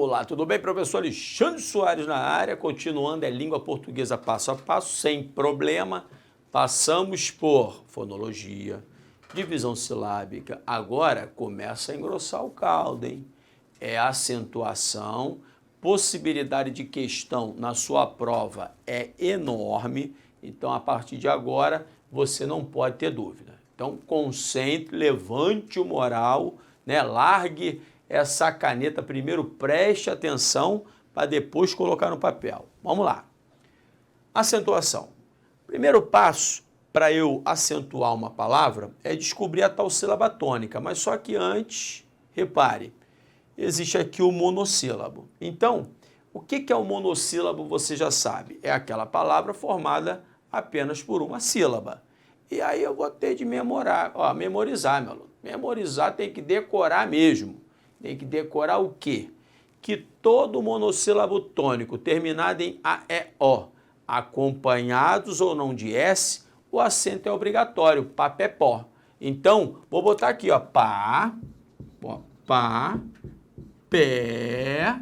Olá, tudo bem? Professor Alexandre Soares na área, continuando língua portuguesa passo a passo, sem problema. Passamos por fonologia, divisão silábica, agora começa a engrossar o caldo, hein? É acentuação, possibilidade de questão na sua prova é enorme, então a partir de agora você não pode ter dúvida. Então concentre, levante o moral, né? Largue essa caneta primeiro, preste atenção para depois colocar no papel. Vamos lá. Acentuação. Primeiro passo para eu acentuar uma palavra é descobrir a tal sílaba tônica, mas só que antes, repare, existe aqui o monossílabo. Então, o que é o monossílabo você já sabe? É aquela palavra formada apenas por uma sílaba. E aí eu vou ter de memorizar, meu aluno. Memorizar tem que decorar mesmo. Tem que decorar o quê? Que todo monossílabo tônico terminado em AEO, acompanhados ou não de S, o acento é obrigatório, papé-pó. Então, vou botar aqui, ó, pá, pé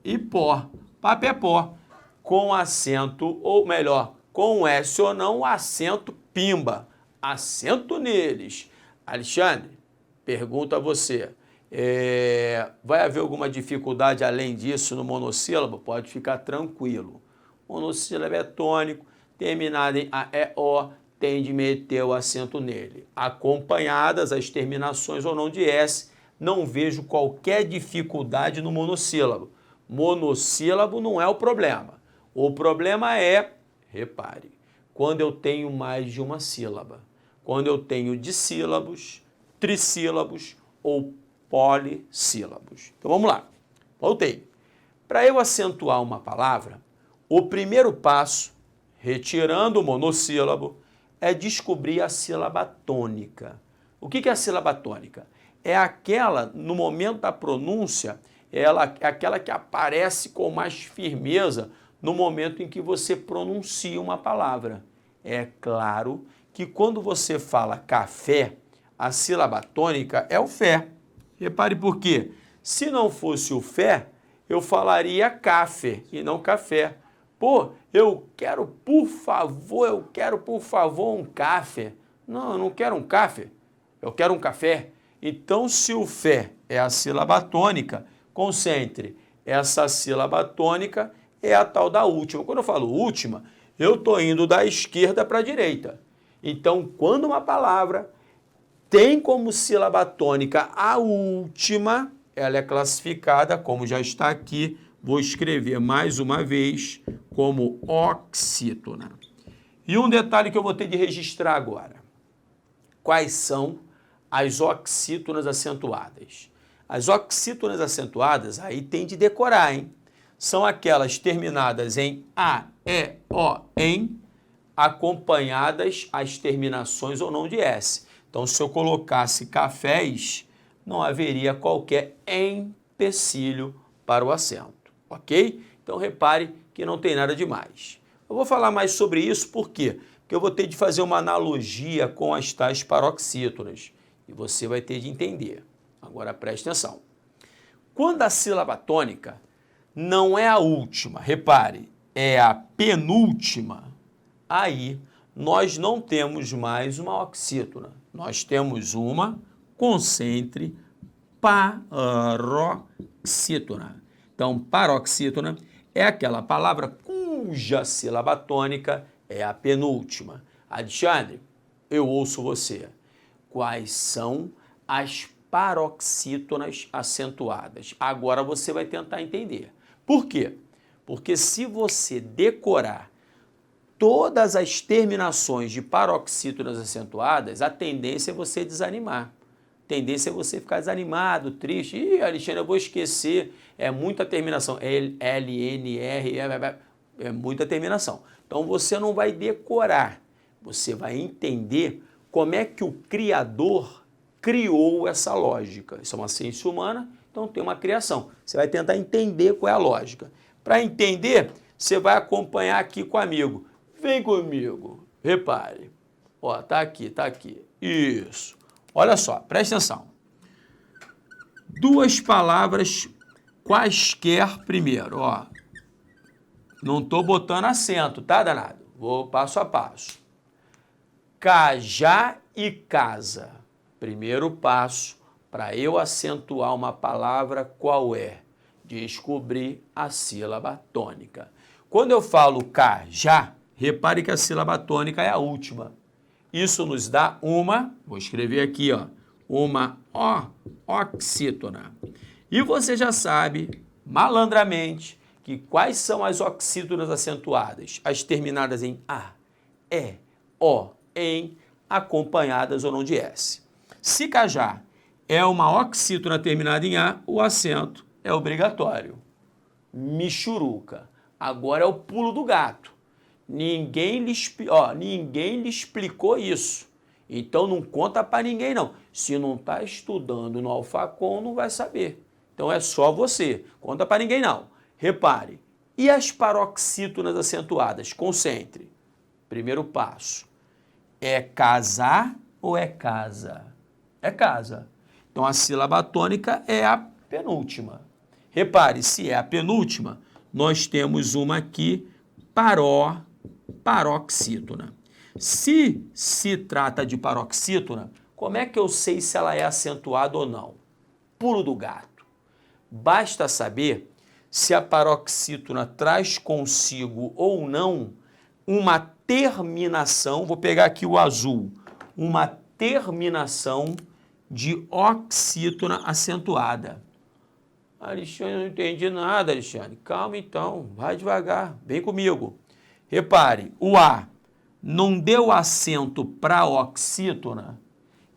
e pó. Papé-pó. Com acento, ou melhor, com S ou não, o acento pimba. Acento neles. Alexandre, pergunto a você. Vai haver alguma dificuldade além disso no monossílabo? Pode ficar tranquilo. Monossílabo é tônico, terminado em AEO, tem de meter o acento nele. Acompanhadas as terminações ou não de S, não vejo qualquer dificuldade no monossílabo. Monossílabo não é o problema. O problema é, repare, quando eu tenho mais de uma sílaba. Quando eu tenho dissílabos, trissílabos ou polissílabos. Então vamos lá. Voltei. Para eu acentuar uma palavra, o primeiro passo, retirando o monossílabo, é descobrir a sílaba tônica. O que é a sílaba tônica? É aquela, no momento da pronúncia, ela é aquela que aparece com mais firmeza no momento em que você pronuncia uma palavra. É claro que quando você fala café, a sílaba tônica é o fé. Repare por quê? Se não fosse o fé, eu falaria café e não café. Pô, eu quero por favor um café. Não, eu não quero um café, eu quero um café. Então, se o fé é a sílaba tônica, concentre, essa sílaba tônica é a tal da última. Quando eu falo última, eu estou indo da esquerda para a direita. Então, quando uma palavra tem como sílaba tônica a última, ela é classificada, como já está aqui, vou escrever mais uma vez, como oxítona. E um detalhe que eu vou ter de registrar agora. Quais são as oxítonas acentuadas? As oxítonas acentuadas, aí tem de decorar, hein? São aquelas terminadas em A, E, O, em, acompanhadas as terminações ou não de S. Então, se eu colocasse cafés, não haveria qualquer empecilho para o acento, ok? Então, repare que não tem nada demais. Eu vou falar mais sobre isso, por quê? Porque eu vou ter de fazer uma analogia com as tais paroxítonas, e você vai ter de entender. Agora, preste atenção. Quando a sílaba tônica não é a última, repare, é a penúltima, aí nós não temos mais uma oxítona. Nós temos uma, concentre, paroxítona. Então, paroxítona é aquela palavra cuja sílaba tônica é a penúltima. Alexandre, eu ouço você. Quais são as paroxítonas acentuadas? Agora você vai tentar entender. Por quê? Porque se você decorar todas as terminações de paroxítonas acentuadas, a tendência é você desanimar. A tendência é você ficar desanimado, triste. Ih, Alexandre, eu vou esquecer. É muita terminação. L, N, R, é muita terminação. Então você não vai decorar. Você vai entender como é que o Criador criou essa lógica. Isso é uma ciência humana, então tem uma criação. Você vai tentar entender qual é a lógica. Para entender, você vai acompanhar aqui com o amigo. Vem comigo, repare. Ó, tá aqui, tá aqui. Isso. Olha só, presta atenção. Duas palavras quaisquer primeiro, ó. Não estou botando acento, tá, danado? Vou passo a passo. Cajá e casa. Primeiro passo para eu acentuar uma palavra, qual é? Descobrir a sílaba tônica. Quando eu falo cajá, repare que a sílaba tônica é a última. Isso nos dá vou escrever aqui, ó, uma oxítona. E você já sabe, malandramente, que quais são as oxítonas acentuadas? As terminadas em A, E, O, em, acompanhadas ou não de S. Se cajá é uma oxítona terminada em A, o acento é obrigatório. Michuruca. Agora é o pulo do gato. Ninguém lhe explicou isso. Então não conta para ninguém não. Se não está estudando no Alfacom, não vai saber. Então é só você. Conta para ninguém não. Repare. E as paroxítonas acentuadas? Concentre. Primeiro passo. É casar ou é casa? É casa. Então a sílaba tônica é a penúltima. Repare, se é a penúltima, nós temos uma aqui, paroxítona. Se trata de paroxítona, como é que eu sei se ela é acentuada ou não? Pulo do gato. Basta saber se a paroxítona traz consigo ou não uma terminação, vou pegar aqui o azul, uma terminação de oxítona acentuada. Alexandre, eu não entendi nada, Alexandre. Calma então, vai devagar, vem comigo. Repare, o A não deu acento para oxítona,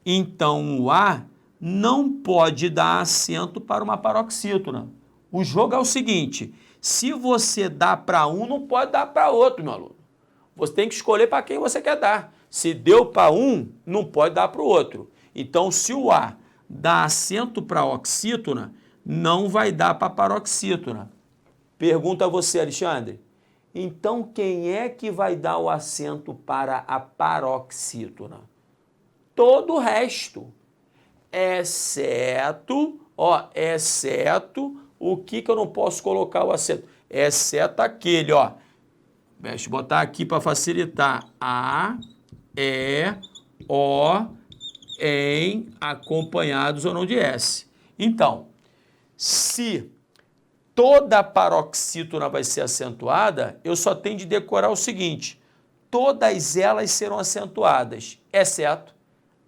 então o A não pode dar acento para uma paroxítona. O jogo é o seguinte, se você dá para um, não pode dar para outro, meu aluno. Você tem que escolher para quem você quer dar. Se deu para um, não pode dar para o outro. Então, se o A dá acento para oxítona, não vai dar para paroxítona. Pergunta a você, Alexandre. Então, quem é que vai dar o acento para a paroxítona? Todo o resto. Exceto o que eu não posso colocar o acento? Exceto aquele, ó. Deixa eu botar aqui para facilitar. A, E, O, em, acompanhados ou não de S. Então, se toda paroxítona vai ser acentuada, eu só tenho de decorar o seguinte: todas elas serão acentuadas, exceto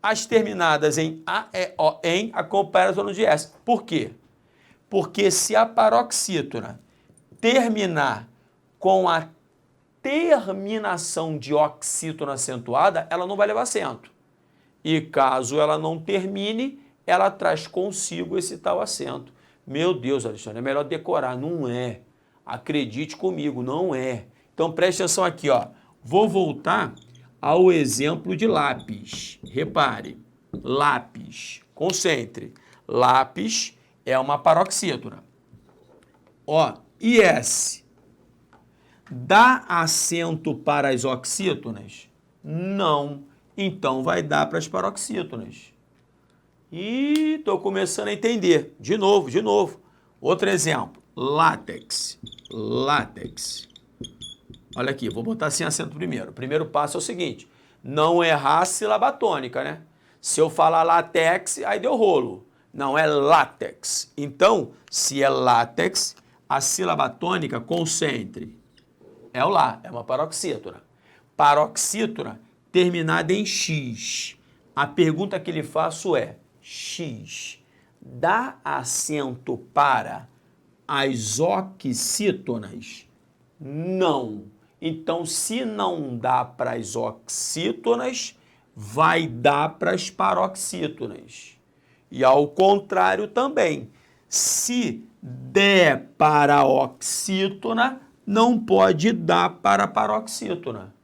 as terminadas em A, E, O, em, acompanhadas ou não de S. Por quê? Porque se a paroxítona terminar com a terminação de oxítona acentuada, ela não vai levar acento. E caso ela não termine, ela traz consigo esse tal acento. Meu Deus, Alexandre, é melhor decorar. Não é. Acredite comigo, não é. Então preste atenção aqui, ó. Vou voltar ao exemplo de lápis. Repare, lápis, concentre. Lápis é uma paroxítona. Ó, e S? Dá acento para as oxítonas? Não. Então vai dar para as paroxítonas. E estou começando a entender. De novo. Outro exemplo. Látex. Látex. Olha aqui, vou botar sem acento primeiro. O primeiro passo é o seguinte: não errar a sílaba tônica, né? Se eu falar látex, aí deu rolo. Não, é látex. Então, se é látex, a sílaba tônica, concentre. É o lá, é uma paroxítona. Paroxítona terminada em X. A pergunta que lhe faço é: X dá acento para as oxítonas? Não. Então, se não dá para as oxítonas, vai dar para as paroxítonas. E ao contrário também. Se der para a oxítona, não pode dar para a paroxítona.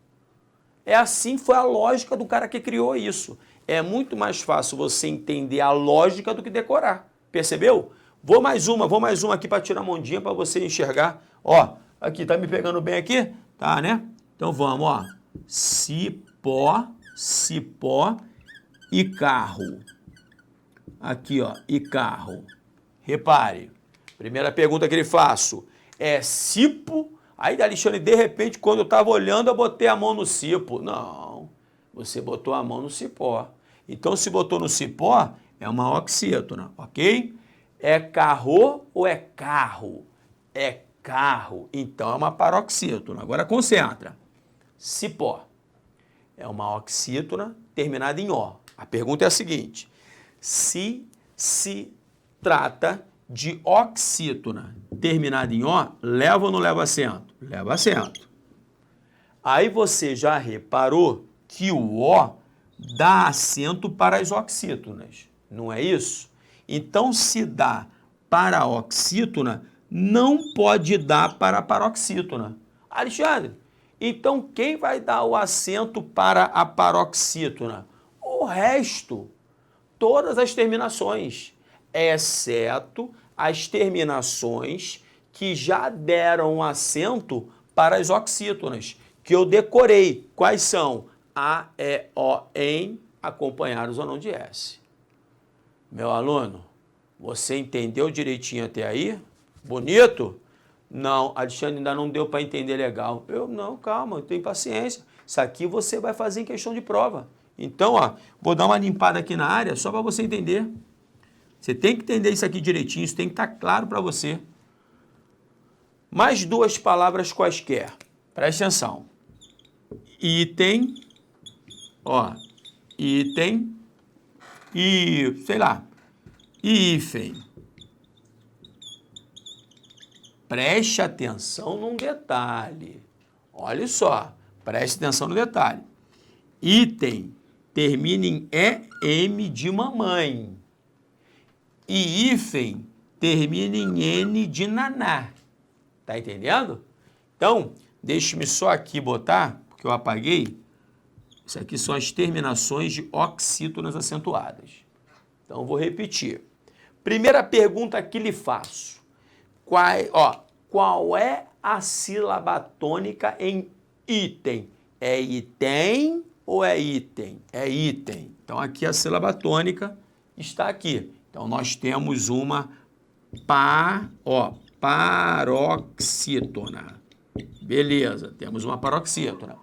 É assim, foi a lógica do cara que criou isso. É muito mais fácil você entender a lógica do que decorar. Percebeu? Vou mais uma aqui para tirar a mondinha para você enxergar. Ó, aqui, tá me pegando bem aqui? Tá, né? Então vamos, ó. Cipó e carro. Aqui, ó, e carro. Repare, Primeira pergunta que ele faço é cipo. Aí, Alexandre, de repente, quando eu estava olhando, eu botei a mão no cipo. Não, você botou a mão no cipó. Então, se botou no cipó, é uma oxítona, ok? É carro ou é carro? É carro. Então, é uma paroxítona. Agora, concentra. Cipó é uma oxítona terminada em O. A pergunta é a seguinte: se trata de oxítona terminada em O, leva ou não leva acento? Leva acento. Aí você já reparou que o O dá acento para as oxítonas, não é isso? Então, se dá para a oxítona, não pode dar para a paroxítona. Alexandre, então quem vai dar o acento para a paroxítona? O resto, todas as terminações, exceto as terminações que já deram acento para as oxítonas, que eu decorei. Quais são? A, E, O, em, acompanhados ou não de S. Meu aluno, você entendeu direitinho até aí? Bonito? Não, Alexandre, ainda não deu para entender legal. Não, calma, tem paciência. Isso aqui você vai fazer em questão de prova. Então, ó, vou dar uma limpada aqui na área só para você entender. Você tem que entender isso aqui direitinho, isso tem que estar claro para você. Mais duas palavras quaisquer. Preste atenção. Item, ó, item e, sei lá, hífen. Preste atenção num detalhe. Olha só, preste atenção no detalhe. Item termina em EM de mamãe. E hífen termina em N de naná. Tá entendendo? Então, deixe-me só aqui botar, porque eu apaguei. Isso aqui são as terminações de oxítonas acentuadas. Então, eu vou repetir. Primeira pergunta que lhe faço. Qual é a sílaba tônica em item? É item ou é item? É item. Então, aqui a sílaba tônica está aqui. Então, nós temos uma paroxítona. Beleza, temos uma paroxítona.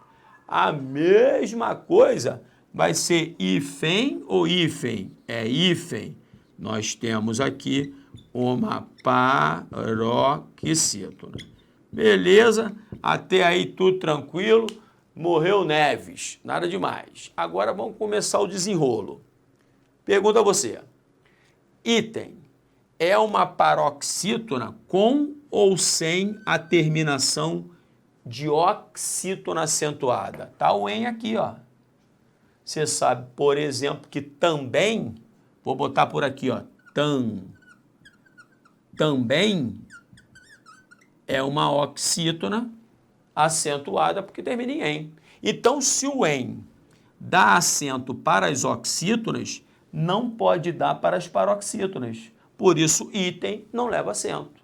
A mesma coisa vai ser hífen ou hífen? É hífen. Nós temos aqui uma paroxítona. Beleza, até aí tudo tranquilo. Morreu Neves, nada demais. Agora vamos começar o desenrolo. Pergunta a você. Item é uma paroxítona com ou sem a terminação de oxítona acentuada? Tá o em aqui, ó. Você sabe, por exemplo, que também, vou botar por aqui, ó, também é uma oxítona acentuada porque termina em em. Então, se o em dá acento para as oxítonas, não pode dar para as paroxítonas. Por isso, item não leva acento.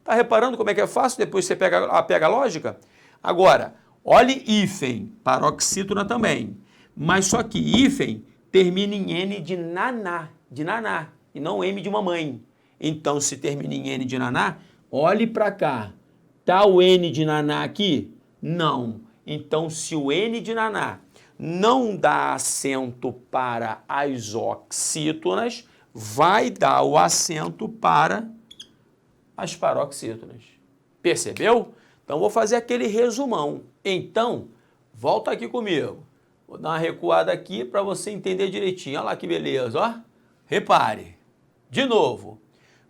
Tá reparando como é que é fácil? Depois você pega a lógica. Agora, olhe hífen, paroxítona também. Mas só que hífen termina em N de naná, e não M de mamãe. Então, se termina em N de naná, olhe para cá. Tá o N de naná aqui? Não. Então, se o N de naná não dá acento para as oxítonas, vai dar o acento para as paroxítonas. Percebeu? Então, vou fazer aquele resumão. Então, volta aqui comigo. Vou dar uma recuada aqui para você entender direitinho. Olha lá que beleza, ó. Repare. De novo.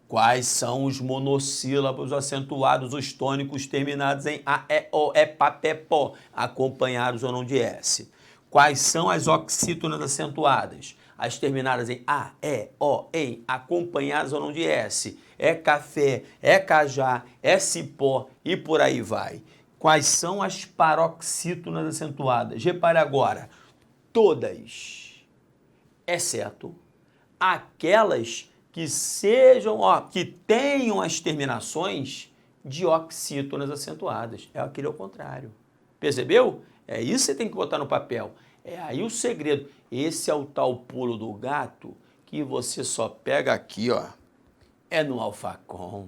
Quais são os monossílabos acentuados, os tônicos terminados em A, E, O, E, P, P, P, acompanhados ou não de S? Quais são as oxítonas acentuadas? As terminadas em A, E, O, em, acompanhadas ou não de S? É café, é cajá, é cipó e por aí vai. Quais são as paroxítonas acentuadas? Repare agora, todas, exceto aquelas que sejam, que tenham as terminações de oxítonas acentuadas. É aquele ao contrário. Percebeu? É isso que você tem que botar no papel. É aí o segredo. Esse é o tal pulo do gato que você só pega aqui, ó. É no Alfacom.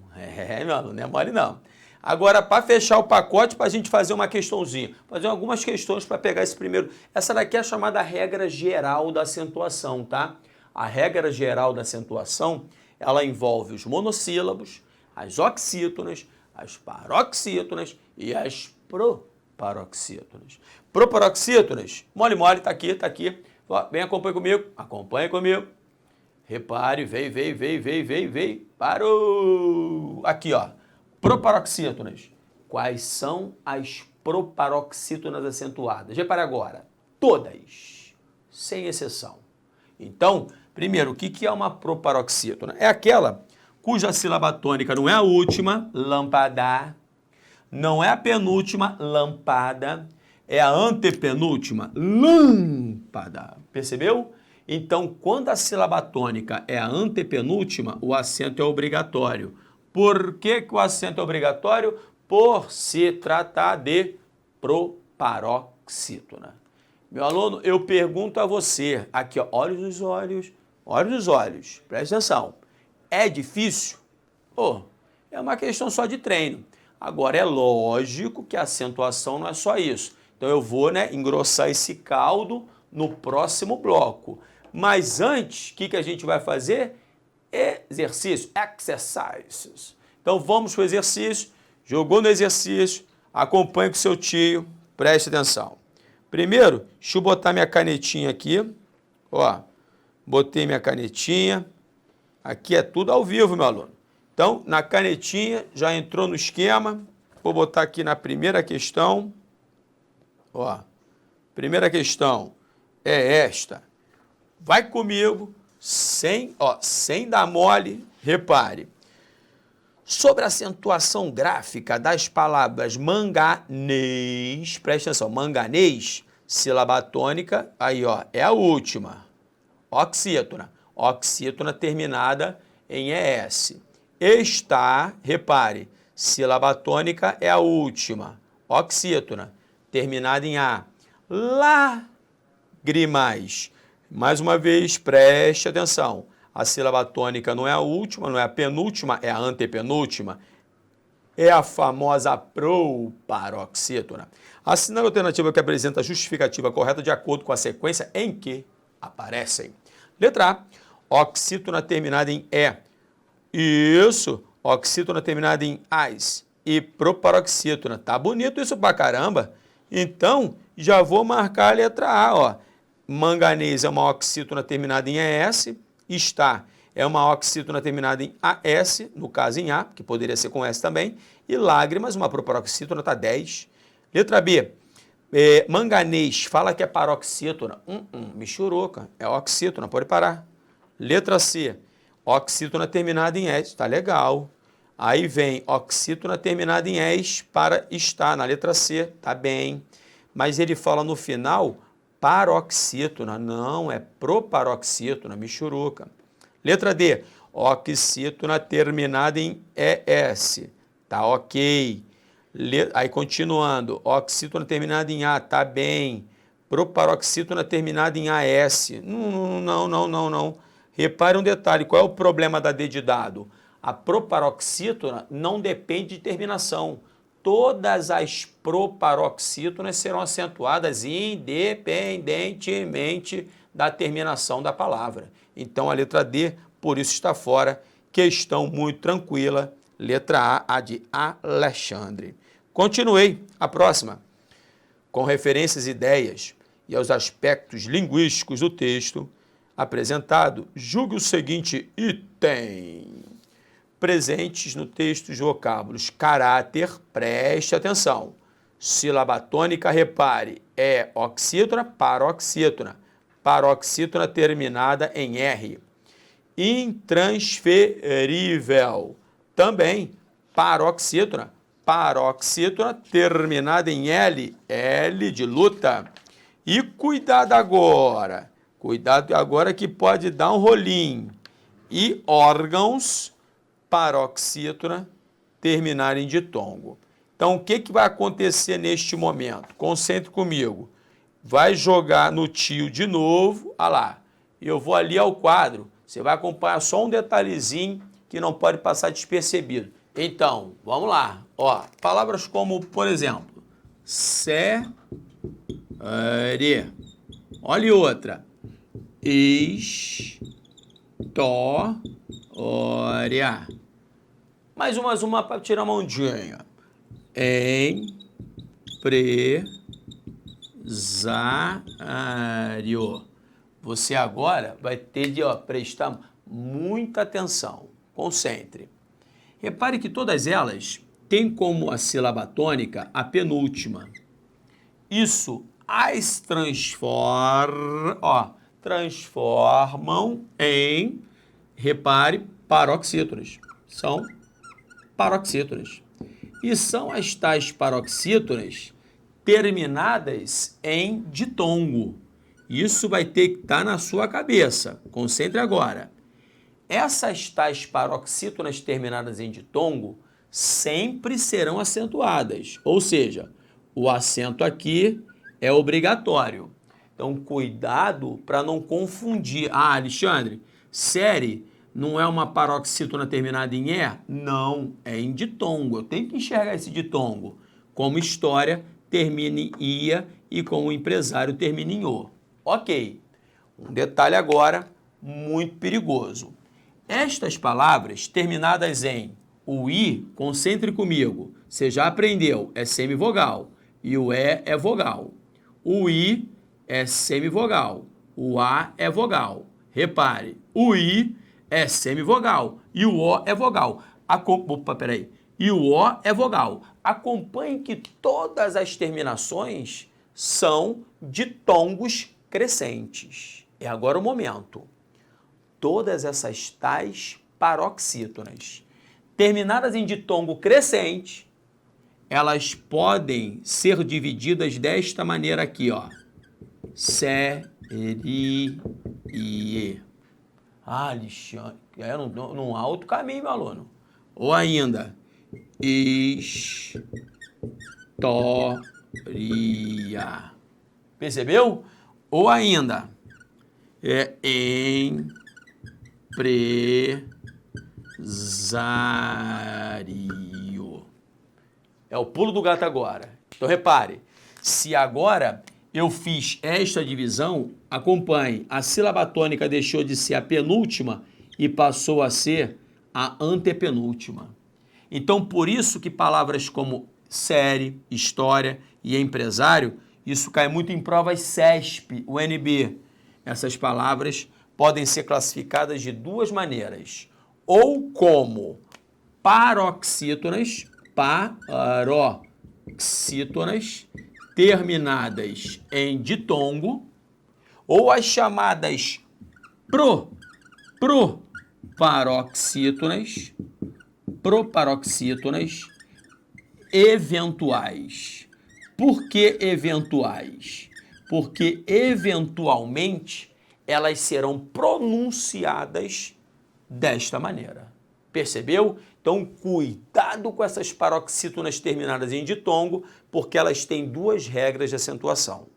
Meu aluno, não é mole não. Agora, para fechar o pacote, para a gente fazer uma questãozinha, fazer algumas questões para pegar esse primeiro. Essa daqui é a chamada regra geral da acentuação, tá? A regra geral da acentuação, ela envolve os monossílabos, as oxítonas, as paroxítonas e as proparoxítonas. Proparoxítonas, mole, tá aqui, tá aqui. Vem, acompanha comigo. Repare, veio, parou. Aqui, ó. Proparoxítonas. Quais são as proparoxítonas acentuadas? Repare agora. Todas, sem exceção. Então, primeiro, o que é uma proparoxítona? É aquela cuja sílaba tônica não é a última, lâmpada, não é a penúltima, lampada, é a antepenúltima, lâmpada. Percebeu? Então, quando a sílaba tônica é a antepenúltima, o acento é obrigatório. Por que o acento é obrigatório? Por se tratar de proparoxítona. Meu aluno, eu pergunto a você, aqui, ó, olhos nos olhos, presta atenção. É difícil? É uma questão só de treino. Agora, é lógico que a acentuação não é só isso. Então, eu vou, engrossar esse caldo no próximo bloco. Mas antes, o que a gente vai fazer? Exercício, exercises. Então, vamos para o exercício. Jogou no exercício, acompanhe com seu tio, preste atenção. Primeiro, deixa eu botar minha canetinha aqui. Ó, botei minha canetinha. Aqui é tudo ao vivo, meu aluno. Então, na canetinha, já entrou no esquema. Vou botar aqui na primeira questão. Ó, primeira questão é esta. Vai comigo, sem dar mole, repare. Sobre a acentuação gráfica das palavras manganês, presta atenção, manganês, sílaba tônica, aí ó, é a última. Oxítona, oxítona terminada em ES. Estar, repare, sílaba tônica é a última. Oxítona, terminada em A. Lágrimas. Mais uma vez, preste atenção. A sílaba tônica não é a última, não é a penúltima, é a antepenúltima. É a famosa proparoxítona. Assinale a alternativa que apresenta a justificativa correta de acordo com a sequência em que aparecem. Letra A. Oxítona terminada em E. Isso. Oxítona terminada em AS. E proparoxítona. Tá bonito isso pra caramba. Então, já vou marcar a letra A, ó. Manganês é uma oxítona terminada em ES. Estar é uma oxítona terminada em AS, no caso em A, que poderia ser com S também. E lágrimas, uma proparoxítona, tá 10. Letra B. Manganês, fala que é paroxítona. Michuruca, é oxítona, pode parar. Letra C. Oxítona terminada em S, tá legal. Aí vem oxítona terminada em S para estar, na letra C, tá bem. Mas ele fala no final paroxítona, não, é proparoxítona, michuruca. Letra D, oxítona terminada em ES, tá ok. Aí continuando, oxítona terminada em A, tá bem. Proparoxítona terminada em AS, não. Repare um detalhe, qual é o problema da D de dado? A proparoxítona não depende de terminação. Todas as proparoxítonas serão acentuadas independentemente da terminação da palavra. Então, a letra D, por isso está fora. Questão muito tranquila. Letra A de Alexandre. Continuei. A próxima. Com referências, ideias e aos aspectos linguísticos do texto apresentado, julgue o seguinte item. Presentes no texto os vocábulos caráter, preste atenção. Sílaba tônica, repare, é oxítona, paroxítona. Paroxítona terminada em R. Intransferível, também paroxítona. Paroxítona terminada em L, L de luta. E cuidado agora que pode dar um rolinho. E órgãos, paroxítona, terminar em ditongo. Então, o que vai acontecer neste momento? Concentre comigo. Vai jogar no tio de novo, olha lá. Eu vou ali ao quadro. Você vai acompanhar só um detalhezinho que não pode passar despercebido. Então, vamos lá. Ó, palavras como, por exemplo, série. Olha outra. História. Mais uma para tirar a ondinha. Empresário. Você agora vai ter de prestar muita atenção. Concentre. Repare que todas elas têm como a sílaba tônica a penúltima. Isso as transformam em, repare, paroxítonas. São paroxítonas. E são as tais paroxítonas terminadas em ditongo. Isso vai ter que estar na sua cabeça. Concentre agora. Essas tais paroxítonas terminadas em ditongo sempre serão acentuadas. Ou seja, o acento aqui é obrigatório. Então, cuidado para não confundir. Ah, Alexandre, série não é uma paroxítona terminada em E? Não, é em ditongo. Eu tenho que enxergar esse ditongo. Como história termina em IA e como empresário termina em O. Ok. Um detalhe agora muito perigoso. Estas palavras terminadas em o I, concentre comigo, você já aprendeu, é semivogal e o E é vogal. O I é semivogal, o A é vogal. Repare, o I é semivogal e o O é vogal. E o O é vogal. Acompanhe que todas as terminações são ditongos crescentes. É agora o momento. Todas essas tais paroxítonas terminadas em ditongo crescente, elas podem ser divididas desta maneira aqui, ó. Série. Ah, Alexandre, não há outro caminho, meu aluno. Ou ainda, história. Percebeu? Ou ainda, empresário. É o pulo do gato agora. Então, repare, se agora eu fiz esta divisão, acompanhe, a sílaba tônica deixou de ser a penúltima e passou a ser a antepenúltima. Então, por isso que palavras como série, história e empresário, isso cai muito em provas CESP, UNB. Essas palavras podem ser classificadas de duas maneiras. Ou como paroxítonas, terminadas em ditongo, ou as chamadas proparoxítonas eventuais. Por que eventuais? Porque eventualmente elas serão pronunciadas desta maneira. Percebeu? Então, cuidado com essas paroxítonas terminadas em ditongo, porque elas têm duas regras de acentuação.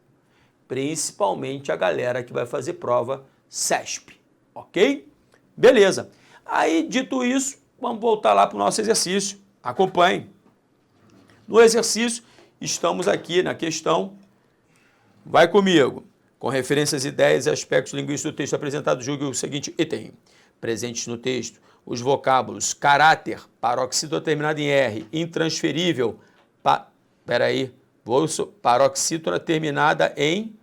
Principalmente a galera que vai fazer prova CESP, ok? Beleza. Aí, dito isso, vamos voltar lá para o nosso exercício. Acompanhe. No exercício, estamos aqui na questão. Vai comigo. Com referências, ideias e aspectos linguísticos do texto apresentado, julgue o seguinte item. Presentes no texto os vocábulos caráter, paroxítona terminada em R, intransferível, paroxítona terminada em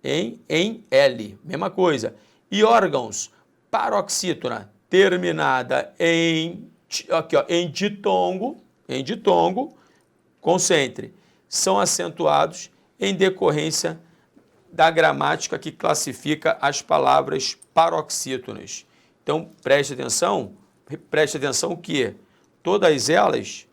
L, mesma coisa. E órgãos, paroxítona terminada em ditongo, concentre, são acentuados em decorrência da gramática que classifica as palavras paroxítonas. Então, preste atenção que todas elas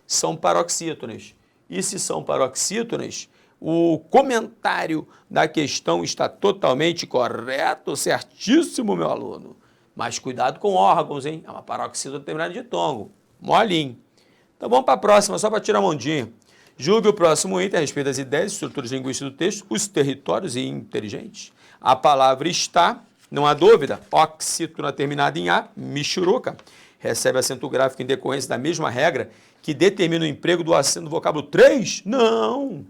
são paroxítonas. E se são paroxítonas, o comentário da questão está totalmente correto, certíssimo, meu aluno. Mas cuidado com órgãos, hein? É uma paroxítona terminada de ditongo. Molinho. Então vamos para a próxima, só para tirar a ondinha. Julgue o próximo item a respeito das ideias e estruturas linguísticas do texto, os territórios e inteligentes. A palavra está, Não há dúvida, oxítona terminada em A, michuruca, recebe acento gráfico em decorrência da mesma regra que determina o emprego do acento do vocábulo 3? Não!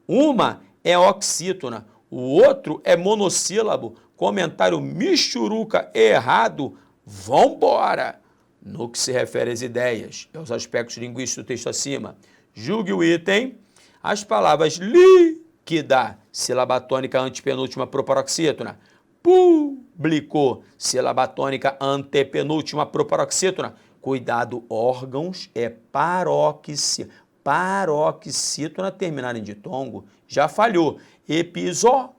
Uma é oxítona, o outro é monossílabo. Comentário michuruca errado. Vambora! No que se refere às ideias e aos aspectos linguísticos do texto acima, julgue o item. As palavras líquida, sílaba tônica antepenúltima proparoxítona, publicou, sílaba tônica antepenúltima proparoxítona. Cuidado, órgãos é paroxítona terminada em ditongo, já falhou. Episódicas,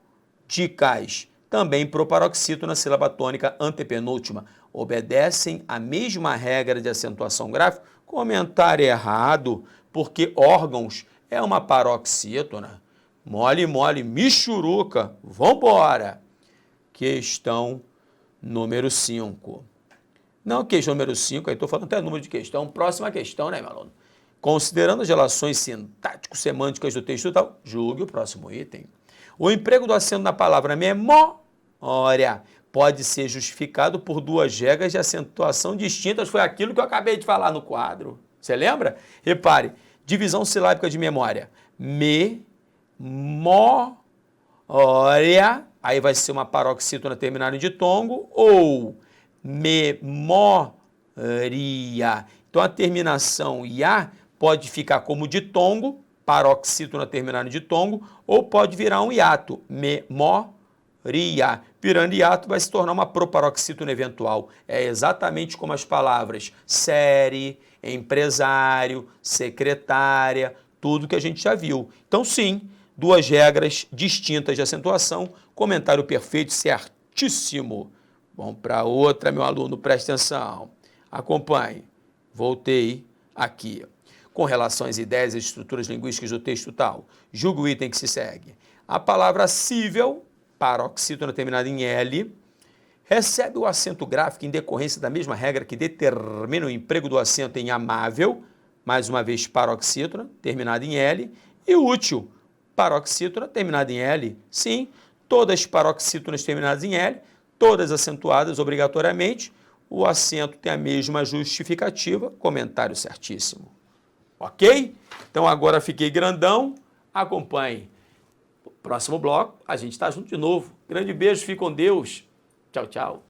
também proparoxítona, sílaba tônica antepenúltima. Obedecem à mesma regra de acentuação gráfica? Comentário errado, porque órgãos é uma paroxítona. Mole, mole, michuruca. Vambora! Questão número 5. Não, questão número 5, aí estou falando até número de questão. Próxima questão, né, meu aluno? Considerando as relações sintático-semânticas do texto tal, julgue o próximo item. O emprego do acento na palavra memória pode ser justificado por duas regras de acentuação distintas. Foi aquilo que eu acabei de falar no quadro. Você lembra? Repare, divisão silábica de memória. Memória, aí vai ser uma paroxítona terminada em ditongo, ou memória. Então a terminação ia pode ficar como ditongo, paroxítona terminada em ditongo, ou pode virar um hiato, memória. Virando hiato vai se tornar uma proparoxítona eventual. É exatamente como as palavras série, empresário, secretária, tudo que a gente já viu. Então sim, duas regras distintas de acentuação. Comentário perfeito, certíssimo. Vamos para outra, meu aluno, preste atenção. Acompanhe. Voltei aqui. Com relação às ideias e estruturas linguísticas do texto tal, julgue o item que se segue. A palavra cível, paroxítona terminada em L, recebe o acento gráfico em decorrência da mesma regra que determina o emprego do acento em amável, mais uma vez paroxítona terminada em L, e útil, paroxítona terminada em L. Sim, todas paroxítonas terminadas em L, todas acentuadas obrigatoriamente, o acento tem a mesma justificativa, comentário certíssimo. Ok? Então agora fiquei grandão, acompanhe. Próximo bloco, a gente está junto de novo. Grande beijo, fique com Deus. Tchau, tchau.